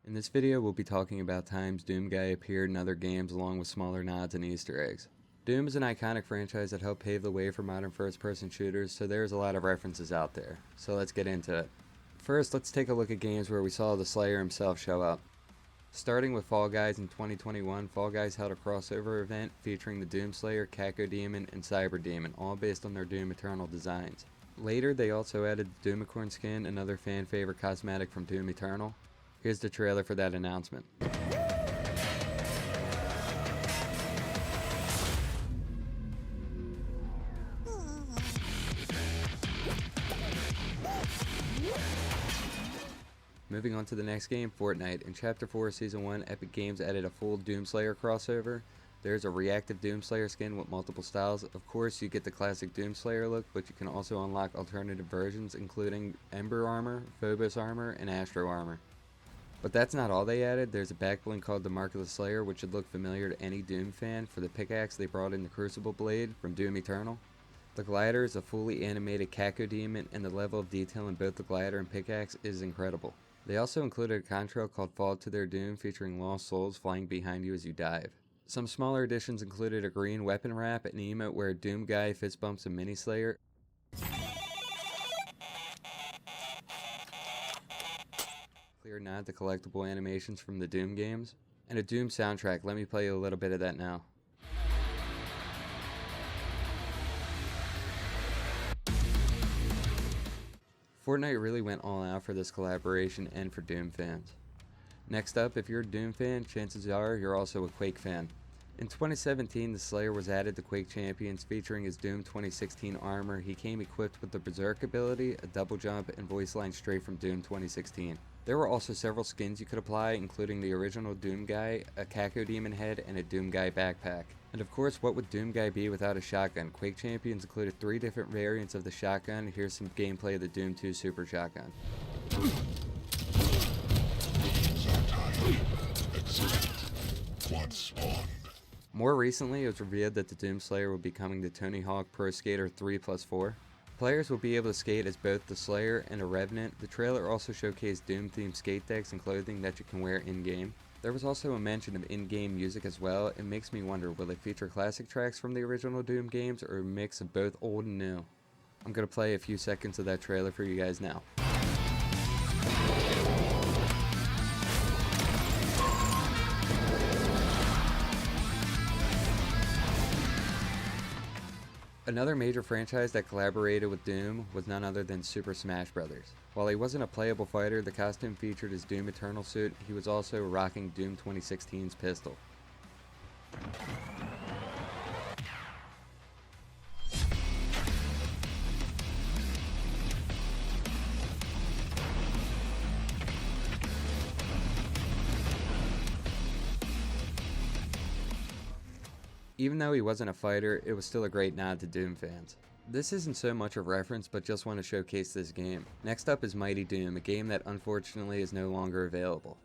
In this video, we'll be talking about times Doom Guy appeared in other games along with smaller nods and Easter eggs. Doom is an iconic franchise that helped pave the way for modern first-person shooters, so there's a lot of references out there. So let's get into it. First, let's take a look at games where we saw the Slayer himself show up. Starting with Fall Guys in 2021, Fall Guys held a crossover event featuring the Doom Slayer, Caco Demon, and Cyber Demon, all based on their Doom Eternal designs. Later, they also added the Doomicorn skin, another fan favorite cosmetic from Doom Eternal. Here's the trailer for that announcement. Moving on to the next game, Fortnite. In Chapter 4 Season 1, Epic Games added a full Doomslayer crossover. There's a reactive Doomslayer skin with multiple styles. Of course, you get the classic Doomslayer look, but you can also unlock alternative versions including Ember Armor, Phobos Armor, and Astro Armor. But that's not all they added. There's a backbling called the Mark of the Slayer, which should look familiar to any Doom fan. For the pickaxe, they brought in the Crucible Blade from Doom Eternal. The glider is a fully animated Caco Demon, and the level of detail in both the glider and pickaxe is incredible. They also included a contrail called Fall to Their Doom featuring lost souls flying behind you as you dive. Some smaller additions included a green weapon wrap, an emote where Doom Guy fist bumps a mini Slayer, clear nod to collectible animations from the Doom games, and a Doom soundtrack. Let me play you a little bit of that now. Fortnite really went all out for this collaboration and for Doom fans. Next up, if you're a Doom fan, chances are you're also a Quake fan. In 2017, the Slayer was added to Quake Champions featuring his Doom 2016 armor. He came equipped with the Berserk ability, a double jump, and voice line straight from Doom 2016. There were also several skins you could apply, including the original Doom Guy, a Caco Demon head, and a Doom Guy backpack. And of course, what would Doom Guy be without a shotgun? Quake Champions included 3 different variants of the shotgun. Here's some gameplay of the Doom 2 Super Shotgun. More recently, it was revealed that the Doom Slayer will be coming to Tony Hawk Pro Skater 3+4. Players will be able to skate as both the Slayer and a Revenant. The trailer also showcased Doom-themed skate decks and clothing that you can wear in-game. There was also a mention of in-game music as well. It makes me wonder, will it feature classic tracks from the original Doom games or a mix of both old and new? I'm going to play a few seconds of that trailer for you guys now. Another major franchise that collaborated with Doom was none other than Super Smash Bros. While he wasn't a playable fighter, the costume featured his Doom Eternal suit. He was also rocking Doom 2016's pistol. Even though he wasn't a fighter, it was still a great nod to Doom fans. This isn't so much a reference, but just want to showcase this game. Next up is Mighty Doom, a game that unfortunately is no longer available.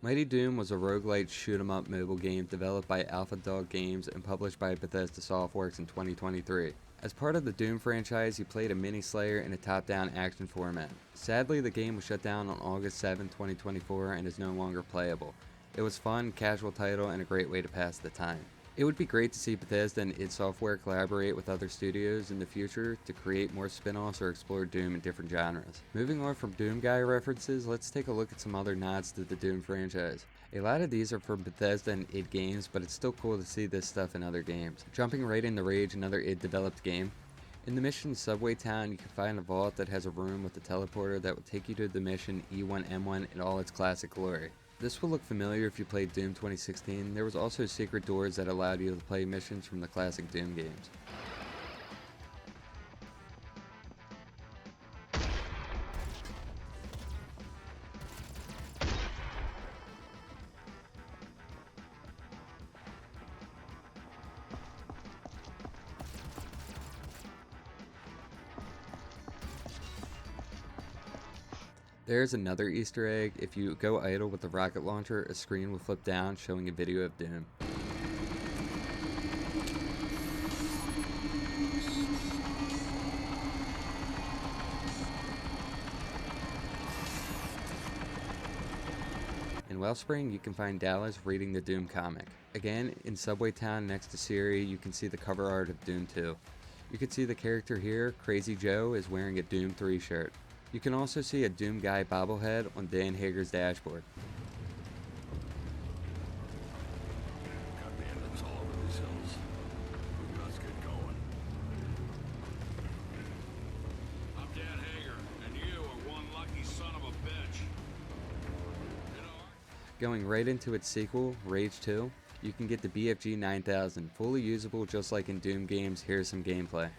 Mighty Doom was a roguelite shoot-'em-up mobile game developed by Alpha Dog Games and published by Bethesda Softworks in 2023. As part of the Doom franchise, you played a mini Slayer in a top-down action format. Sadly, the game was shut down on August 7, 2024 and is no longer playable. It was fun, casual title, and a great way to pass the time. It would be great to see Bethesda and id Software collaborate with other studios in the future to create more spin-offs or explore Doom in different genres. Moving on from Doom Guy references, let's take a look at some other nods to the Doom franchise. A lot of these are from Bethesda and id games, but it's still cool to see this stuff in other games. Jumping right into Rage, another id developed game. In the mission Subway Town, you can find a vault that has a room with a teleporter that will take you to the mission E1M1 in all its classic glory. This will look familiar if you played Doom 2016. There was also secret doors that allowed you to play missions from the classic Doom games. There's another Easter egg. If you go idle with the rocket launcher, a screen will flip down showing a video of Doom. In Wellspring, you can find Dallas reading the Doom comic. Again, in Subway Town next to Siri, you can see the cover art of Doom 2. You can see the character here, Crazy Joe, is wearing a Doom 3 shirt. You can also see a Doom Guy bobblehead on Dan Hager's dashboard. Got bandits all over these hills. Let's get going. I'm Dan Hager, and you are one lucky son of a bitch. Going right into its sequel, Rage 2, you can get the BFG 9000, fully usable just like in Doom games. Here's some gameplay.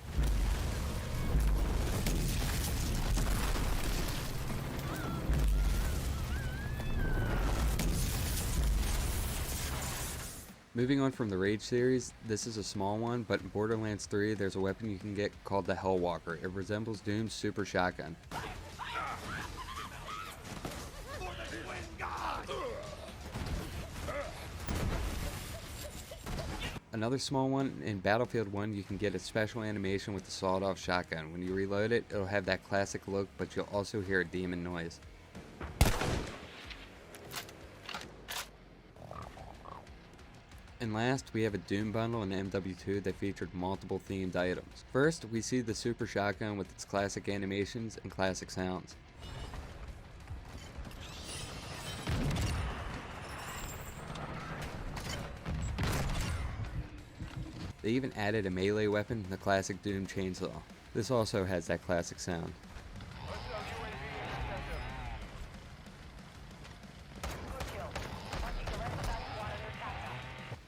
Moving on from the Rage series, this is a small one, but in Borderlands 3 there's a weapon you can get called the Hellwalker. It resembles Doom's super shotgun. Another small one, in Battlefield 1 you can get a special animation with the sawed-off shotgun. When you reload it, it'll have that classic look, but you'll also hear a demon noise. And last, we have a Doom bundle in MW2 that featured multiple themed items. First, we see the super shotgun with its classic animations and classic sounds. They even added a melee weapon, the classic Doom chainsaw. This also has that classic sound.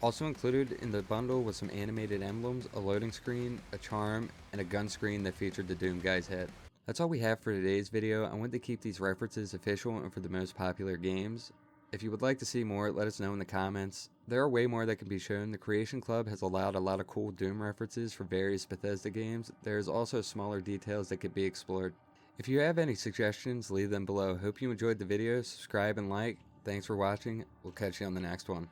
Also included in the bundle was some animated emblems, a loading screen, a charm, and a gun screen that featured the Doom guy's head. That's all we have for today's video. I wanted to keep these references official and for the most popular games. If you would like to see more, let us know in the comments. There are way more that can be shown. The Creation Club has allowed a lot of cool Doom references for various Bethesda games. There is also smaller details that could be explored. If you have any suggestions, leave them below. Hope you enjoyed the video. Subscribe and like. Thanks for watching. We'll catch you on the next one.